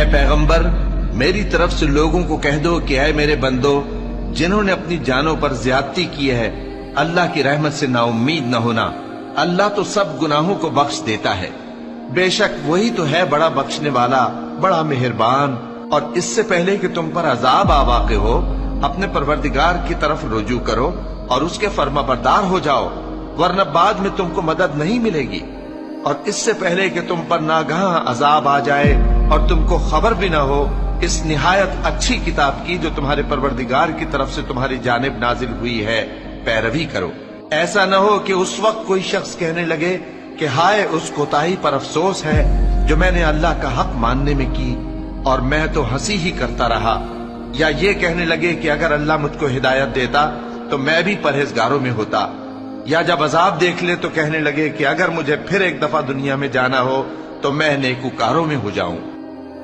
पैगंबर, मेरी तरफ से लोगों को कह दो कि ऐ मेरे बंदो, जिन्होंने अपनी जानों पर ज्यादती की है, अल्लाह की रहमत से नाउम्मीद न होना। अल्लाह तो सब गुनाहों को बख्श देता है। बेशक वही तो है बड़ा बख्शने वाला, बड़ा मेहरबान। और इससे पहले कि तुम पर अजाब आ वाक़े हो, अपने परवरदिगार की तरफ रुजू करो और उसके फर्माबरदार हो जाओ, वरना बाद में तुमको मदद नहीं मिलेगी। और इससे पहले कि तुम पर नागहां अजाब आ जाए और तुमको खबर भी ना हो, इस निहायत अच्छी किताब की जो तुम्हारे परवरदिगार की तरफ से तुम्हारी जानिब नाजिल हुई है, पैरवी करो। ऐसा न हो कि उस वक्त कोई शख्स कहने लगे कि हाय उस कोताही पर अफसोस है जो मैंने अल्लाह का हक मानने में की और मैं तो हंसी ही करता रहा। या ये कहने लगे कि अगर अल्लाह मुझको हिदायत देता तो मैं भी परहेजगारों में होता। या जब अजाब देख ले तो कहने लगे कि अगर मुझे फिर एक दफा दुनिया में जाना हो तो मैं नेकूकारों में हो जाऊं।